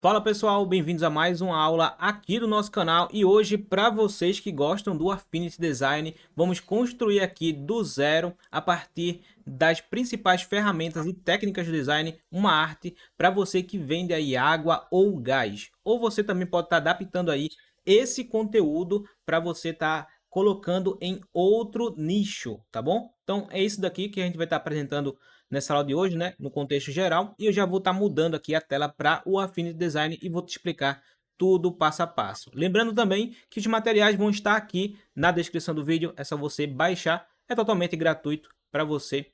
Fala pessoal, bem-vindos a mais uma aula aqui do nosso canal e hoje para vocês que gostam do Affinity Design, vamos construir aqui do zero, a partir das principais ferramentas e técnicas do design, uma arte para você que vende aí água ou gás. Ou você também pode estar adaptando aí esse conteúdo para você estar colocando em outro nicho, tá bom? Então é isso daqui que a gente vai estar apresentando nessa aula de hoje, né, no contexto geral, e eu já vou estar mudando aqui a tela para o Affinity Design e vou te explicar tudo passo a passo. Lembrando também que os materiais vão estar aqui na descrição do vídeo, é só você baixar, é totalmente gratuito para você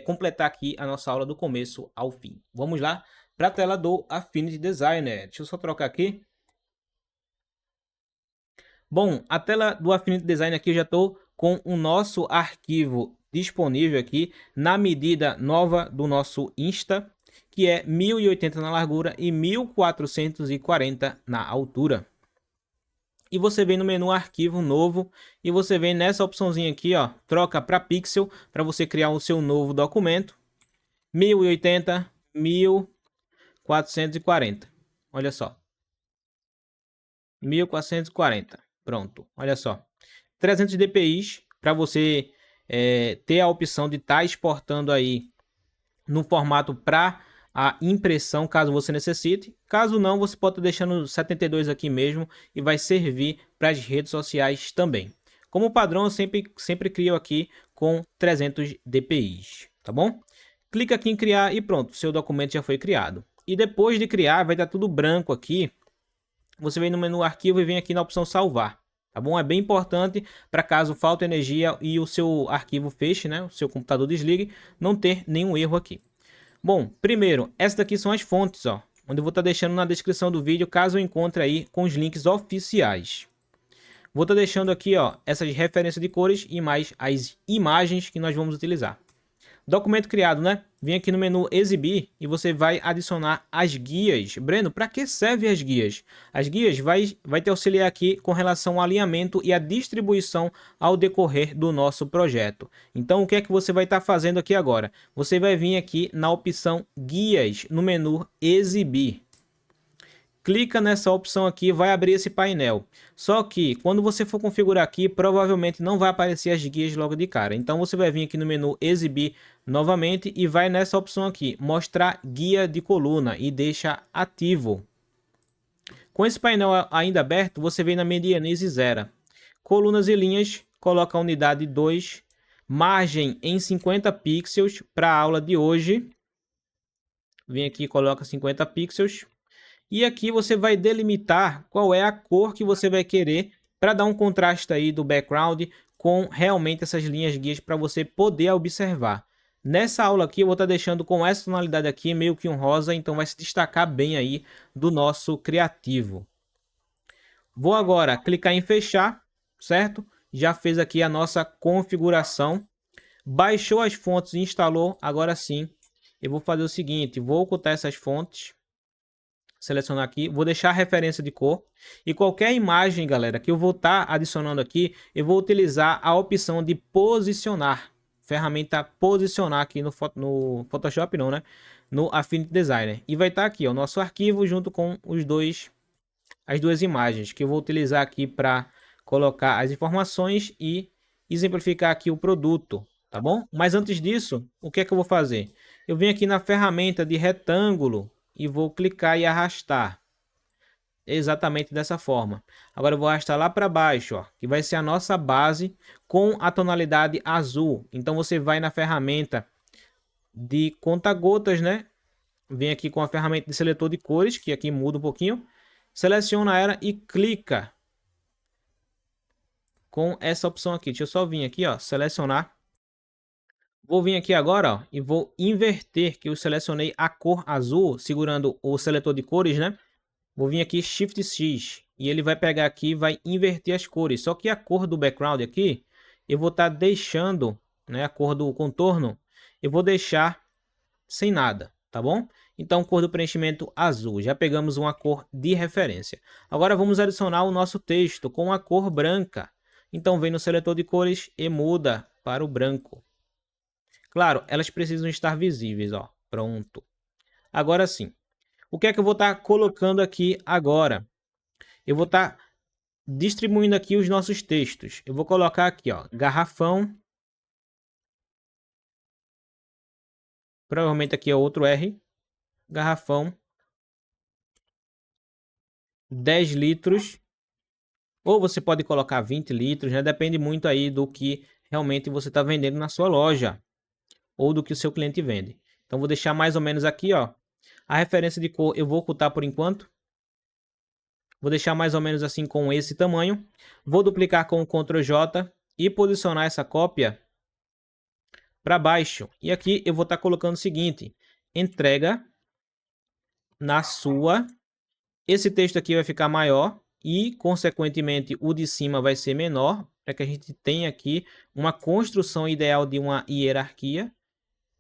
completar aqui a nossa aula do começo ao fim. Vamos lá para a tela do Affinity Designer. Deixa eu só trocar aqui. Bom, a tela do Affinity Design aqui eu já estou com o nosso arquivo disponível aqui na medida nova do nosso Insta, que é 1080 na largura e 1440 na altura. E você vem no menu arquivo novo e você vem nessa opçãozinha aqui, ó, troca para pixel, para você criar o seu novo documento. 1080, 1440. Olha só. 1440. Pronto, olha só. 300 dpi para você ter a opção de estar exportando aí no formato para a impressão, caso você necessite. Caso não, você pode estar deixando 72 aqui mesmo e vai servir para as redes sociais também. Como padrão, eu sempre crio aqui com 300 dpi, tá bom? Clica aqui em criar e pronto, seu documento já foi criado. E depois de criar, vai estar tudo branco aqui. Você vem no menu arquivo e vem aqui na opção salvar. Tá bom? É bem importante para caso falte energia e o seu arquivo feche, né? O seu computador desligue, não ter nenhum erro aqui. Bom, primeiro, essas daqui são as fontes, ó, onde eu vou estar deixando na descrição do vídeo, caso eu encontre aí com os links oficiais. Vou estar deixando aqui, ó, essas referências de cores e mais as imagens que nós vamos utilizar. Documento criado, né? Vem aqui no menu exibir e você vai adicionar as guias. Breno, para que servem as guias? As guias vai te auxiliar aqui com relação ao alinhamento e a distribuição ao decorrer do nosso projeto. Então, o que é que você vai estar fazendo aqui agora? Você vai vir aqui na opção guias no menu exibir. Clica nessa opção aqui, vai abrir esse painel. Só que quando você for configurar aqui, provavelmente não vai aparecer as guias logo de cara. Então você vai vir aqui no menu exibir novamente e vai nessa opção aqui, mostrar guia de coluna e deixa ativo. Com esse painel ainda aberto, você vem na medianize zero. Colunas e linhas, coloca a unidade 2, margem em 50 pixels para a aula de hoje. Vem aqui e coloca 50 pixels. E aqui você vai delimitar qual é a cor que você vai querer para dar um contraste aí do background com realmente essas linhas guias para você poder observar. Nessa aula aqui eu vou estar deixando com essa tonalidade aqui, meio que um rosa, então vai se destacar bem aí do nosso criativo. Vou agora clicar em fechar, certo? Já fez aqui a nossa configuração. Baixou as fontes e instalou, agora sim. Eu vou fazer o seguinte, vou ocultar essas fontes. Selecionar aqui, vou deixar a referência de cor e qualquer imagem, galera, que eu vou estar adicionando aqui, eu vou utilizar a opção de posicionar, ferramenta posicionar aqui no Photoshop não, né? No Affinity Designer e vai estar aqui, ó, o nosso arquivo junto com as duas imagens que eu vou utilizar aqui para colocar as informações e exemplificar aqui o produto, tá bom? Mas antes disso, o que é que eu vou fazer? Eu venho aqui na ferramenta de retângulo e vou clicar e arrastar. Exatamente dessa forma. Agora eu vou arrastar lá para baixo, ó, que vai ser a nossa base com a tonalidade azul. Então você vai na ferramenta de conta-gotas, né? Vem aqui com a ferramenta de seletor de cores, que aqui muda um pouquinho. Seleciona ela e clica com essa opção aqui. Deixa eu só vir aqui, ó, selecionar. Vou vir aqui agora, ó, e vou inverter, que eu selecionei a cor azul, segurando o seletor de cores, né? Vou vir aqui Shift X e ele vai pegar aqui e vai inverter as cores. Só que a cor do background aqui, eu vou estar deixando, né, a cor do contorno, eu vou deixar sem nada, tá bom? Então, cor do preenchimento azul. Já pegamos uma cor de referência. Agora vamos adicionar o nosso texto com a cor branca. Então, vem no seletor de cores e muda para o branco. Claro, elas precisam estar visíveis, ó. Pronto. Agora sim. O que é que eu vou estar colocando aqui agora? Eu vou estar distribuindo aqui os nossos textos. Eu vou colocar aqui, ó, garrafão. Provavelmente aqui é outro R. Garrafão. 10 litros. Ou você pode colocar 20 litros, né? Depende muito aí do que realmente você está vendendo na sua loja. Ou do que o seu cliente vende. Então, vou deixar mais ou menos aqui, ó. A referência de cor eu vou ocultar por enquanto. Vou deixar mais ou menos assim com esse tamanho. Vou duplicar com o Ctrl J e posicionar essa cópia para baixo. E aqui eu vou estar colocando o seguinte: entrega na sua. Esse texto aqui vai ficar maior e, consequentemente, o de cima vai ser menor, para que a gente tenha aqui uma construção ideal de uma hierarquia.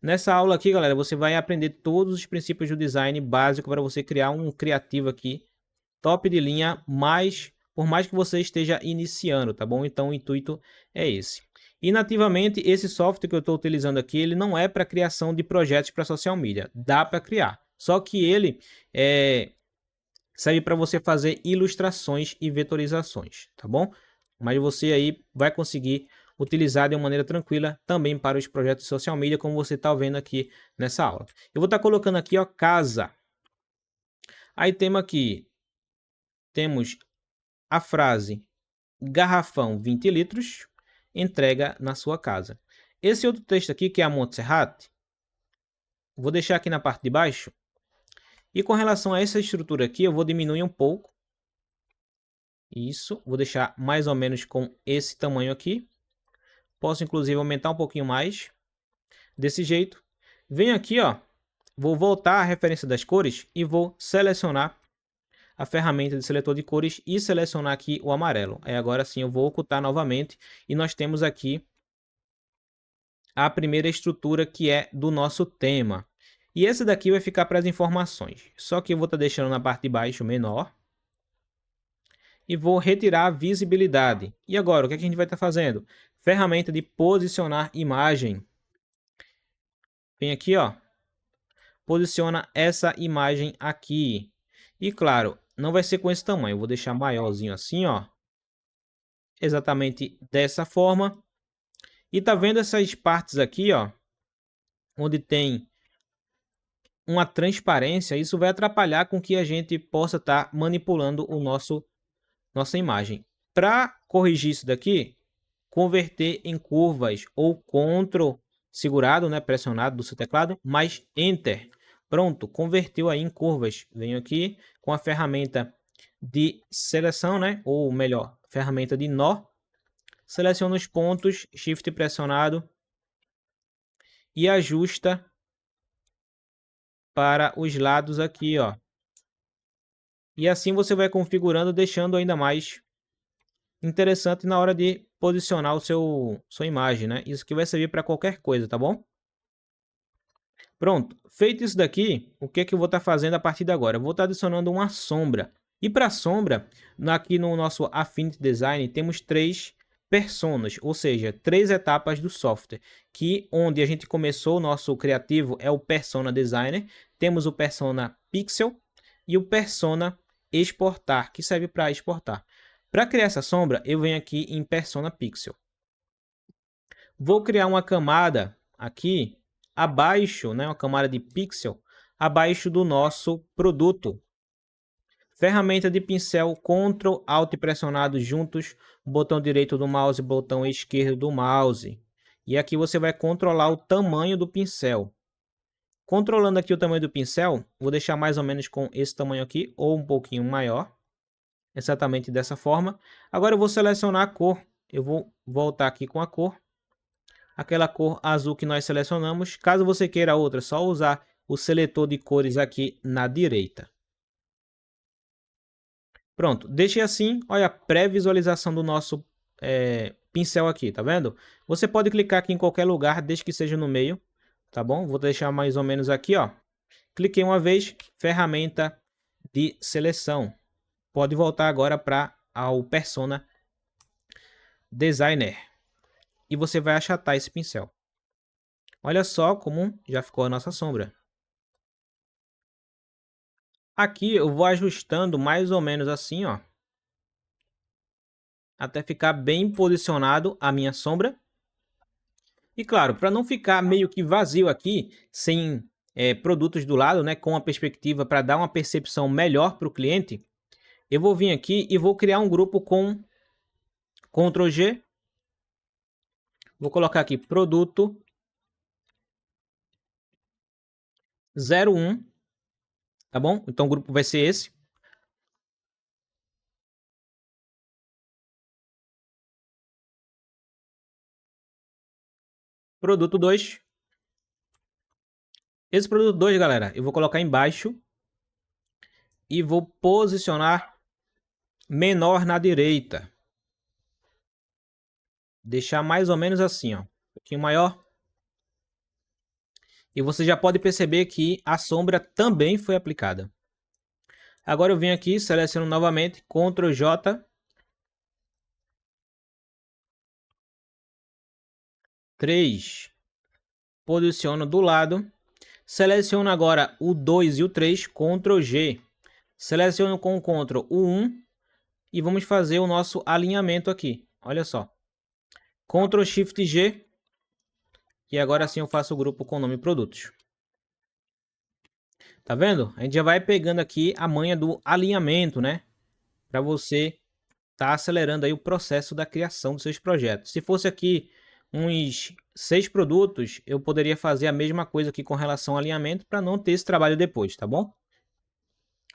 Nessa aula aqui, galera, você vai aprender todos os princípios do design básico para você criar um criativo aqui top de linha, mas por mais que você esteja iniciando, tá bom? Então o intuito é esse. E nativamente esse software que eu estou utilizando aqui, ele não é para criação de projetos para social media, dá para criar. Só que ele serve para você fazer ilustrações e vetorizações, tá bom? Mas você aí vai conseguir utilizar de uma maneira tranquila também para os projetos de social media, como você está vendo aqui nessa aula. Eu vou estar colocando aqui, ó, casa. Aí temos a frase garrafão 20 litros, entrega na sua casa. Esse outro texto aqui, que é a Montserrat, vou deixar aqui na parte de baixo. E com relação a essa estrutura aqui, eu vou diminuir um pouco. Isso, vou deixar mais ou menos com esse tamanho aqui. Posso inclusive aumentar um pouquinho mais. Desse jeito. Venho aqui, ó. Vou voltar à referência das cores e vou selecionar a ferramenta de seletor de cores e selecionar aqui o amarelo. Aí agora sim eu vou ocultar novamente e nós temos aqui a primeira estrutura que é do nosso tema. E esse daqui vai ficar para as informações. Só que eu vou estar deixando na parte de baixo menor. E vou retirar a visibilidade. E agora, o que a gente vai estar fazendo? Ferramenta de posicionar imagem. Vem aqui, ó. Posiciona essa imagem aqui. E claro, não vai ser com esse tamanho. Eu vou deixar maiorzinho assim, ó. Exatamente dessa forma. E tá vendo essas partes aqui, ó, onde tem uma transparência, isso vai atrapalhar com que a gente possa estar manipulando o nossa imagem. Para corrigir isso daqui, converter em curvas ou Ctrl segurado, né, pressionado do seu teclado, mais Enter. Pronto, converteu aí em curvas. Venho aqui com a ferramenta de seleção, né, ou melhor, ferramenta de nó. Seleciono os pontos, Shift pressionado e ajusta para os lados aqui, ó. E assim você vai configurando, deixando ainda mais interessante na hora de posicionar sua imagem, né? Isso aqui vai servir para qualquer coisa, tá bom? Pronto, feito isso daqui, o que é que eu vou estar fazendo a partir de agora? Eu vou estar adicionando uma sombra. E para a sombra, aqui no nosso Affinity Design, temos três personas, ou seja, três etapas do software, que onde a gente começou o nosso criativo é o Persona Designer, temos o Persona Pixel e o Persona Exportar, que serve para exportar. Para criar essa sombra, eu venho aqui em Persona Pixel. Vou criar uma camada aqui abaixo, né, uma camada de pixel, abaixo do nosso produto. Ferramenta de pincel, Ctrl, Alt pressionado juntos, botão direito do mouse, botão esquerdo do mouse. E aqui você vai controlar o tamanho do pincel. Controlando aqui o tamanho do pincel, vou deixar mais ou menos com esse tamanho aqui, ou um pouquinho maior. Exatamente dessa forma. Agora eu vou selecionar a cor. Eu vou voltar aqui com a cor. Aquela cor azul que nós selecionamos. Caso você queira outra, é só usar o seletor de cores aqui na direita. Pronto, deixei assim, olha a pré-visualização do nosso pincel aqui, tá vendo? Você pode clicar aqui em qualquer lugar, desde que seja no meio, tá bom? Vou deixar mais ou menos aqui, ó. Cliquei uma vez, ferramenta de seleção. Pode voltar agora para o Persona Designer. E você vai achatar esse pincel. Olha só como já ficou a nossa sombra. Aqui eu vou ajustando mais ou menos assim, ó, até ficar bem posicionado a minha sombra. E claro, para não ficar meio que vazio aqui, sem produtos do lado, né, com a perspectiva para dar uma percepção melhor para o cliente, eu vou vir aqui e vou criar um grupo com Ctrl G. Vou colocar aqui produto 01, tá bom? Então o grupo vai ser esse. Produto 2. Esse produto 2, galera, eu vou colocar embaixo e vou posicionar menor na direita. Deixar mais ou menos assim, ó, um pouquinho maior. E você já pode perceber que a sombra também foi aplicada. Agora eu venho aqui, seleciono novamente, Ctrl J, 3, posiciono do lado, seleciono agora o 2 e o 3, Ctrl G, seleciono com o Ctrl o 1 e vamos fazer o nosso alinhamento aqui. Olha só, Ctrl Shift G e agora sim eu faço o grupo com o nome produtos. Tá vendo? A gente já vai pegando aqui a manha do alinhamento, né? Para você tá acelerando aí o processo da criação dos seus projetos. Se fosse aqui uns 6 produtos, eu poderia fazer a mesma coisa aqui com relação ao alinhamento para não ter esse trabalho depois, tá bom?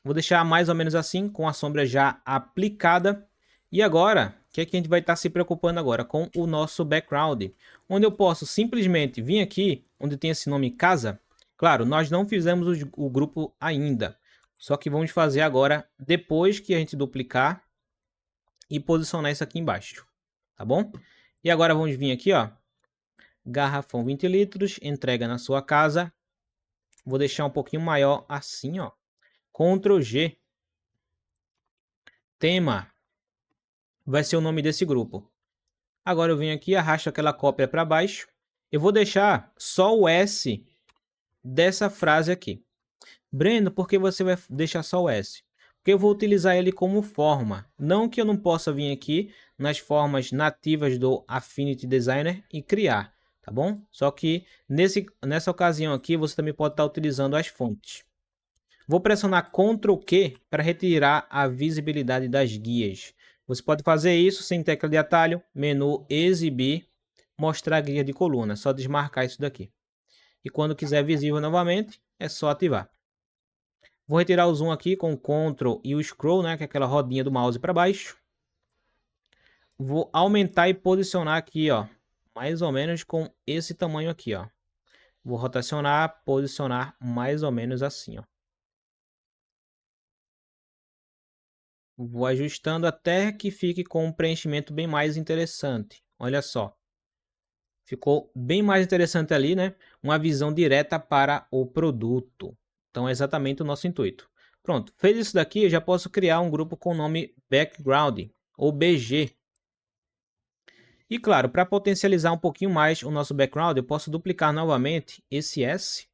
Vou deixar mais ou menos assim, com a sombra já aplicada. E agora, o que é que a gente vai estar se preocupando agora? Com o nosso background, onde eu posso simplesmente vir aqui, onde tem esse nome casa. Claro, nós não fizemos o grupo ainda, só que vamos fazer agora, depois que a gente duplicar e posicionar isso aqui embaixo, tá bom? E agora vamos vir aqui, ó, garrafão 20 litros, entrega na sua casa. Vou deixar um pouquinho maior assim, ó, Ctrl G, tema, vai ser o nome desse grupo. Agora eu venho aqui, arrasto aquela cópia para baixo. Eu vou deixar só o S dessa frase aqui. Breno, por que você vai deixar só o S? Porque eu vou utilizar ele como forma. Não que eu não possa vir aqui nas formas nativas do Affinity Designer e criar, tá bom? Só que nessa ocasião aqui você também pode estar utilizando as fontes. Vou pressionar Ctrl Q para retirar a visibilidade das guias. Você pode fazer isso sem tecla de atalho, menu exibir, mostrar guia de coluna. É só desmarcar isso daqui. E quando quiser visível novamente, é só ativar. Vou retirar o zoom aqui com o Ctrl e o Scroll, né, que é aquela rodinha do mouse para baixo. Vou aumentar e posicionar aqui, ó, mais ou menos com esse tamanho aqui, ó. Vou rotacionar, posicionar mais ou menos assim, ó. Vou ajustando até que fique com um preenchimento bem mais interessante. Olha só. Ficou bem mais interessante ali, né? Uma visão direta para o produto. Então é exatamente o nosso intuito. Pronto, fez isso daqui, eu já posso criar um grupo com o nome Background, ou BG. E claro, para potencializar um pouquinho mais o nosso background, eu posso duplicar novamente esse S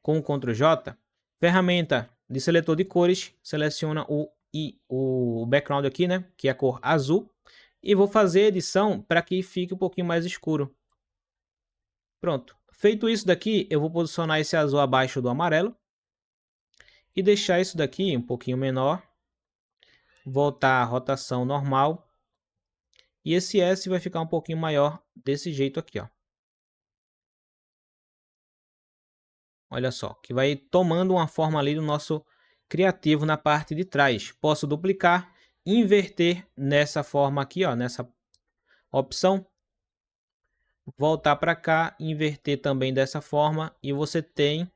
com o Ctrl J. Ferramenta de seletor de cores, seleciona o background aqui, né? Que é a cor azul. E vou fazer edição para que fique um pouquinho mais escuro. Pronto. Feito isso daqui, eu vou posicionar esse azul abaixo do amarelo. E deixar isso daqui um pouquinho menor. Voltar a rotação normal. E esse S vai ficar um pouquinho maior desse jeito aqui, ó. Olha só, que vai tomando uma forma ali do nosso criativo na parte de trás. Posso duplicar, inverter nessa forma aqui, ó, nessa opção. Voltar para cá, inverter também dessa forma e você tem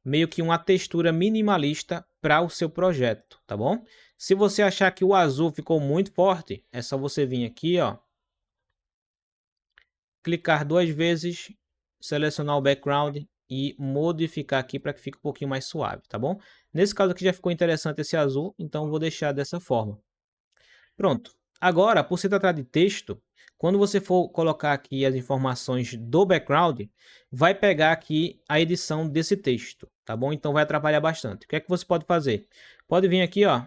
meio que uma textura minimalista para o seu projeto, tá bom? Se você achar que o azul ficou muito forte, é só você vir aqui, ó, clicar 2 vezes, selecionar o background e modificar aqui para que fique um pouquinho mais suave, tá bom? Nesse caso aqui já ficou interessante esse azul, então vou deixar dessa forma. Pronto. Agora, por se tratar de texto, Quando você for colocar aqui as informações do background, vai pegar aqui a edição desse texto, tá bom? Então vai atrapalhar bastante. O que é que você pode fazer? Pode vir aqui, ó,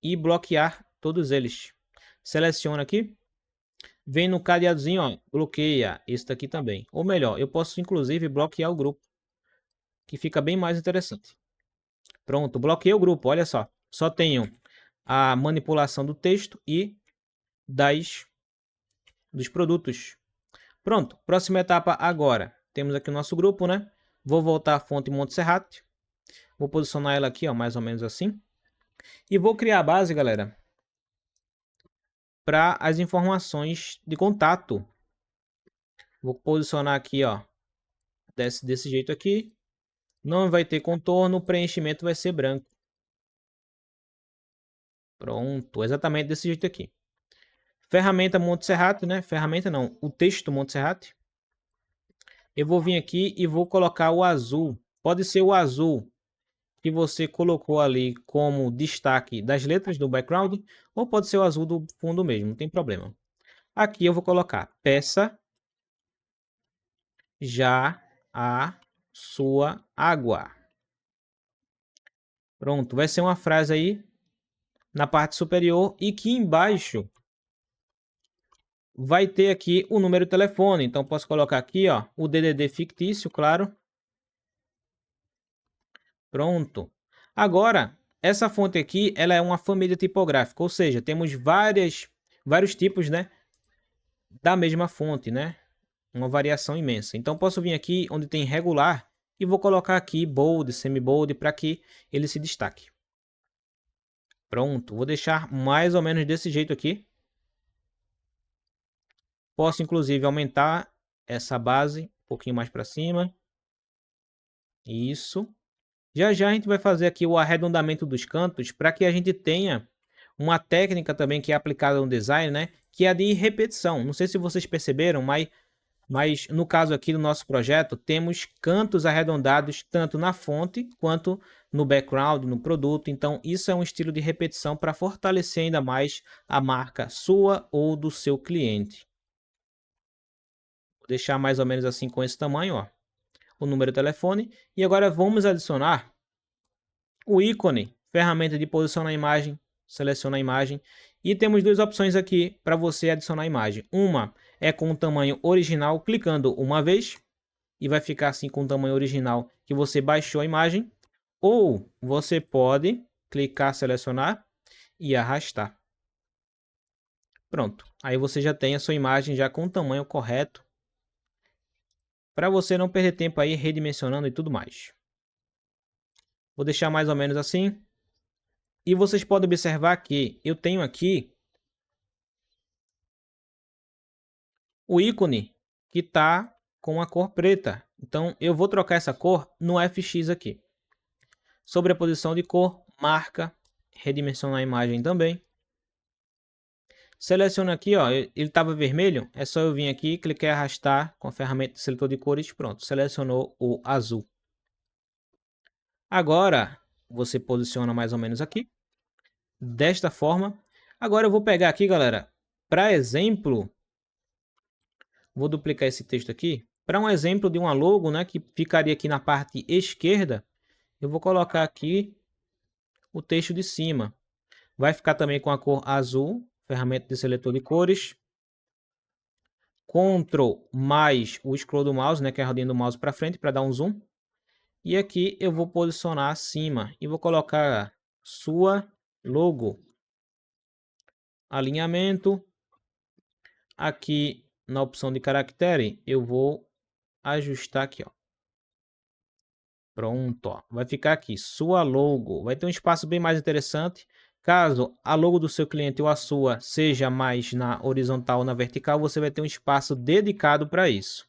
e bloquear todos eles. Seleciona aqui, vem no cadeadozinho, ó, bloqueia esse daqui também. Ou melhor, eu posso inclusive bloquear o grupo, que fica bem mais interessante. Pronto, bloqueei o grupo, olha só. Só tenho a manipulação do texto e dos produtos. Pronto, próxima etapa agora. Temos aqui o nosso grupo, né? Vou voltar à fonte Montserrat. Vou posicionar ela aqui, ó, mais ou menos assim. E vou criar a base, galera, para as informações de contato. Vou posicionar aqui, ó, desse jeito aqui. Não vai ter contorno, o preenchimento vai ser branco. Pronto, exatamente desse jeito aqui. Ferramenta Montserrat, né? Ferramenta não, o texto Montserrat. Eu vou vir aqui e vou colocar o azul. Pode ser o azul que você colocou ali como destaque das letras do background, ou pode ser o azul do fundo mesmo, não tem problema. Aqui eu vou colocar peça já a sua água. Pronto, vai ser uma frase aí na parte superior e que embaixo vai ter aqui o número de telefone. Então posso colocar aqui, ó, o DDD fictício, claro. Pronto. Agora, essa fonte aqui, ela é uma família tipográfica, ou seja, temos vários tipos, né, da mesma fonte, né? Uma variação imensa. Então posso vir aqui onde tem regular e vou colocar aqui bold, semi-bold para que ele se destaque. Pronto, vou deixar mais ou menos desse jeito aqui. Posso inclusive aumentar essa base um pouquinho mais para cima. Isso. Já já a gente vai fazer aqui o arredondamento dos cantos para que a gente tenha uma técnica também que é aplicada no design, né? Que é a de repetição. Não sei se vocês perceberam, mas no caso aqui do nosso projeto, temos cantos arredondados tanto na fonte quanto no background, no produto. Então, isso é um estilo de repetição para fortalecer ainda mais a marca sua ou do seu cliente. Vou deixar mais ou menos assim com esse tamanho, ó, o número de telefone. E agora vamos adicionar o ícone, ferramenta de posicionar a imagem, seleciona a imagem. E temos duas opções aqui para você adicionar a imagem. Uma é com o tamanho original, clicando uma vez, e vai ficar assim com o tamanho original que você baixou a imagem. Ou você pode clicar, selecionar e arrastar. Pronto, aí você já tem a sua imagem já com o tamanho correto, para você não perder tempo aí redimensionando e tudo mais. Vou deixar mais ou menos assim. E vocês podem observar que eu tenho aqui o ícone que está com a cor preta. Então eu vou trocar essa cor no FX aqui. Sobre a posição de cor, marca, redimensionar a imagem também. Seleciono aqui, ó, ele estava vermelho, é só eu vir aqui, clicar e arrastar com a ferramenta de seletor de cores, pronto, selecionou o azul. Agora, você posiciona mais ou menos aqui, desta forma. Agora eu vou pegar aqui, galera, para exemplo, vou duplicar esse texto aqui, para um exemplo de uma logo, né, que ficaria aqui na parte esquerda, eu vou colocar aqui o texto de cima. Vai ficar também com a cor azul, ferramenta de seletor de cores. Ctrl mais o scroll do mouse, né, que é a rodinha do mouse para frente para dar um zoom. E aqui eu vou posicionar acima e vou colocar sua logo. Alinhamento. Aqui na opção de caractere eu vou ajustar aqui, ó. Pronto, ó. Vai ficar aqui sua logo. Vai ter um espaço bem mais interessante. Caso a logo do seu cliente ou a sua seja mais na horizontal ou na vertical, você vai ter um espaço dedicado para isso.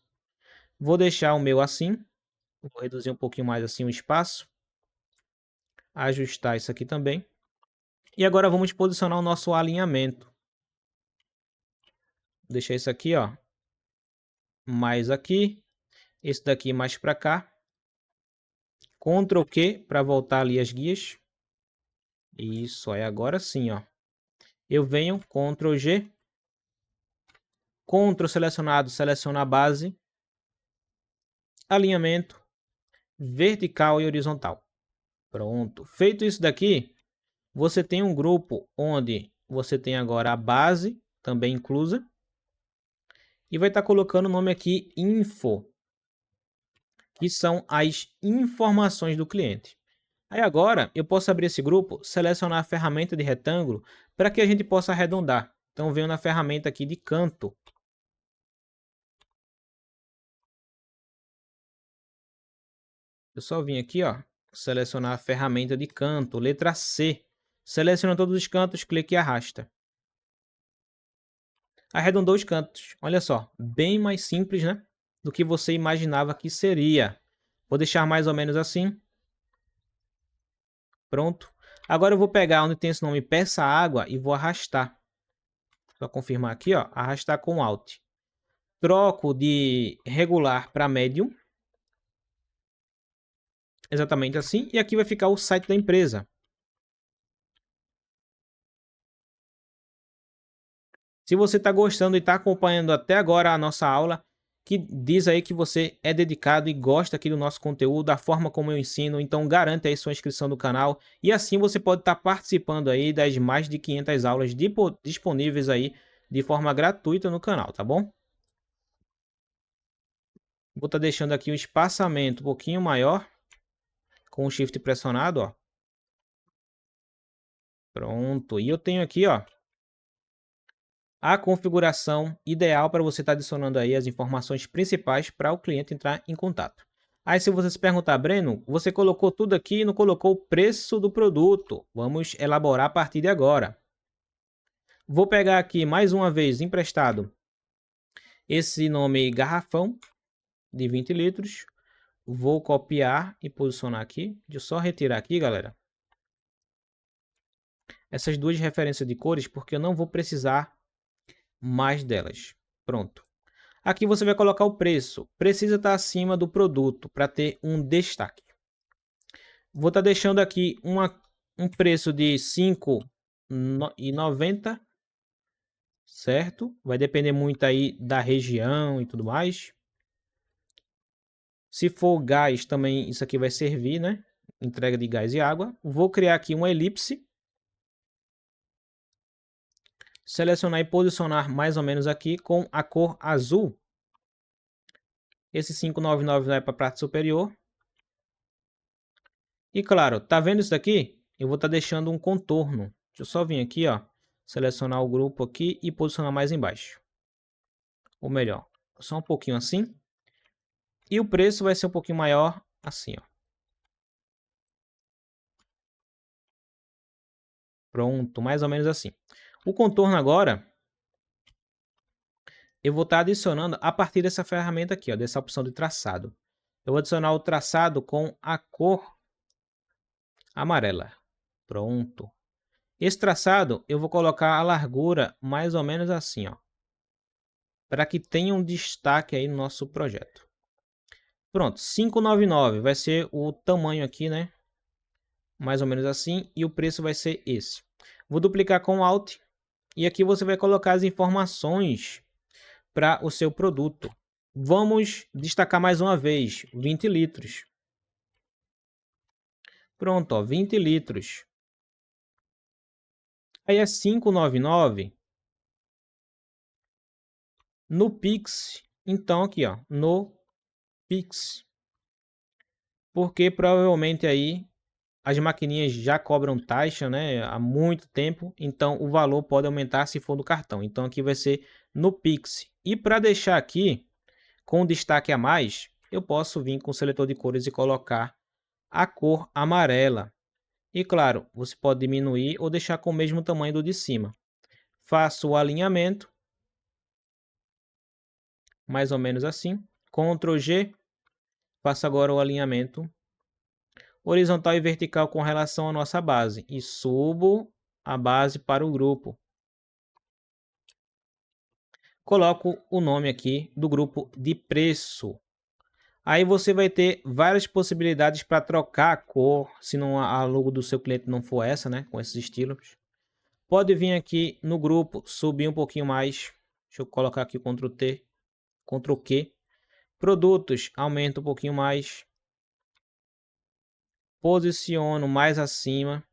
Vou deixar o meu assim. Vou reduzir um pouquinho mais assim o espaço. Ajustar isso aqui também. E agora vamos posicionar o nosso alinhamento. Vou deixar isso aqui, ó, mais aqui. Esse daqui mais para cá. Ctrl Q para voltar ali as guias. Isso, aí agora sim, ó. Eu venho Ctrl G Ctrl selecionado, seleciona a base, alinhamento, vertical e horizontal. Pronto. Feito isso daqui, você tem um grupo onde você tem agora a base, também inclusa, e vai estar colocando o nome aqui info, que são as informações do cliente. Aí agora eu posso abrir esse grupo, selecionar a ferramenta de retângulo para que a gente possa arredondar. Então venho na ferramenta aqui de canto. Eu só vim aqui, ó, selecionar a ferramenta de canto, letra C. Seleciona todos os cantos, clique e arrasta. Arredondou os cantos. Olha só, bem mais simples, né? Do que você imaginava que seria. Vou deixar mais ou menos assim. Pronto. Agora eu vou pegar onde tem esse nome peça água e vou arrastar. Só confirmar aqui, ó, arrastar com Alt. Troco de regular para médium. Exatamente assim. E aqui vai ficar o site da empresa. Se você está gostando e está acompanhando até agora a nossa aula, que diz aí que você é dedicado e gosta aqui do nosso conteúdo, da forma como eu ensino, então garante aí sua inscrição no canal e assim você pode estar participando aí das mais de 500 aulas disponíveis aí de forma gratuita no canal, tá bom? Vou estar deixando aqui o espaçamento um pouquinho maior com o Shift pressionado, ó. Pronto. E eu tenho aqui, ó, a configuração ideal para você estar adicionando aí as informações principais para o cliente entrar em contato. Aí se você se perguntar, Breno, você colocou tudo aqui e não colocou o preço do produto. Vamos elaborar a partir de agora. Vou pegar aqui mais uma vez emprestado esse nome garrafão de 20 litros. Vou copiar e posicionar aqui. Deixa eu só retirar aqui, galera, essas duas referências de cores, porque eu não vou precisar mais delas. Pronto. Aqui você vai colocar o preço. Precisa estar acima do produto para ter um destaque. Vou estar deixando aqui um preço de R$ 5,90, certo? Vai depender muito aí da região e tudo mais. Se for gás também isso aqui vai servir, né? Entrega de gás e água. Vou criar aqui uma elipse. Selecionar e posicionar mais ou menos aqui com a cor azul. Esse 599 vai para a parte superior. E claro, tá vendo isso daqui? Eu vou estar deixando um contorno. Deixa eu só vir aqui, ó, selecionar o grupo aqui e posicionar mais embaixo. Ou melhor, só um pouquinho assim. E o preço vai ser um pouquinho maior assim, ó. Pronto, mais ou menos assim. O contorno agora, eu vou estar adicionando a partir dessa ferramenta aqui, ó, dessa opção de traçado. Eu vou adicionar o traçado com a cor amarela. Pronto. Esse traçado eu vou colocar a largura mais ou menos assim, ó, para que tenha um destaque aí no nosso projeto. Pronto, 599 vai ser o tamanho aqui, né? Mais ou menos assim, e o preço vai ser esse. Vou duplicar com Alt e aqui você vai colocar as informações para o seu produto. Vamos destacar mais uma vez, 20 litros. Pronto, ó, 20 litros. Aí é 599 no Pix. Então aqui, ó, no Pix. Porque provavelmente aí as maquininhas já cobram taxa, né, há muito tempo, então o valor pode aumentar se for do cartão. Então aqui vai ser no Pix. E para deixar aqui com destaque a mais, eu posso vir com o seletor de cores e colocar a cor amarela. E claro, você pode diminuir ou deixar com o mesmo tamanho do de cima. Faço o alinhamento, mais ou menos assim. Ctrl G, faço agora o alinhamento horizontal e vertical com relação à nossa base e subo a base para o grupo. Coloco o nome aqui do grupo de preço. Aí você vai ter várias possibilidades para trocar a cor, se não a logo do seu cliente não for essa, né, com esses estilos. Pode vir aqui no grupo, subir um pouquinho mais. Deixa eu colocar aqui o Ctrl T, Ctrl Q. Produtos, aumenta um pouquinho mais. Posiciono mais acima.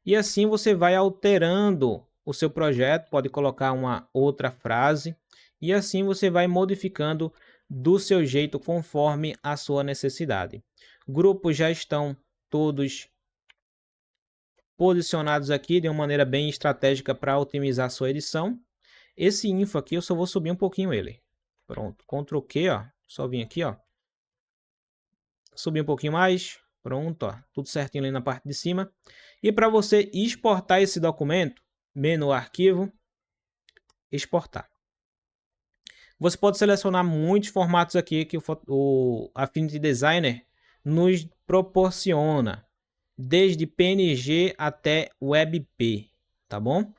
E assim você vai alterando o seu projeto, pode colocar uma outra frase. E assim você vai modificando do seu jeito conforme a sua necessidade. Grupos já estão todos posicionados aqui de uma maneira bem estratégica para otimizar a sua edição. Esse info aqui eu só vou subir um pouquinho ele. Pronto, Ctrl Q, ó, só vim aqui, ó. Subir um pouquinho mais, pronto, ó, tudo certinho ali na parte de cima. E para você exportar esse documento, menu arquivo, exportar. Você pode selecionar muitos formatos aqui que o Affinity Designer nos proporciona, desde PNG até WebP, tá bom?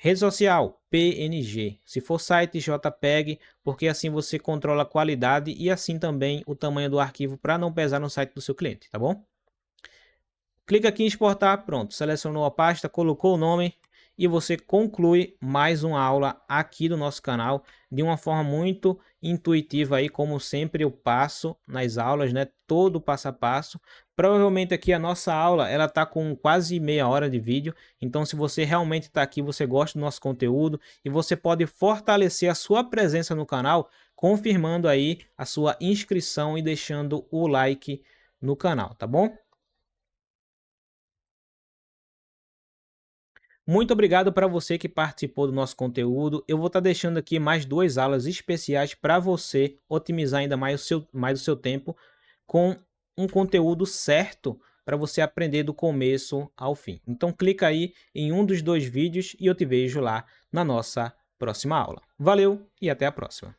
Rede social, PNG. Se for site, JPEG, porque assim você controla a qualidade e assim também o tamanho do arquivo para não pesar no site do seu cliente, tá bom? Clica aqui em exportar, pronto, selecionou a pasta, colocou o nome e você conclui mais uma aula aqui do nosso canal de uma forma muito intuitiva aí, como sempre eu passo nas aulas, né? Todo passo a passo. Provavelmente aqui a nossa aula, ela tá com quase meia hora de vídeo, então se você realmente está aqui, você gosta do nosso conteúdo e você pode fortalecer a sua presença no canal, confirmando aí a sua inscrição e deixando o like no canal, tá bom? Muito obrigado para você que participou do nosso conteúdo. Eu vou estar deixando aqui mais 2 aulas especiais para você otimizar ainda mais o seu tempo com um conteúdo certo para você aprender do começo ao fim. Então clica aí em um dos 2 vídeos e eu te vejo lá na nossa próxima aula. Valeu e até a próxima.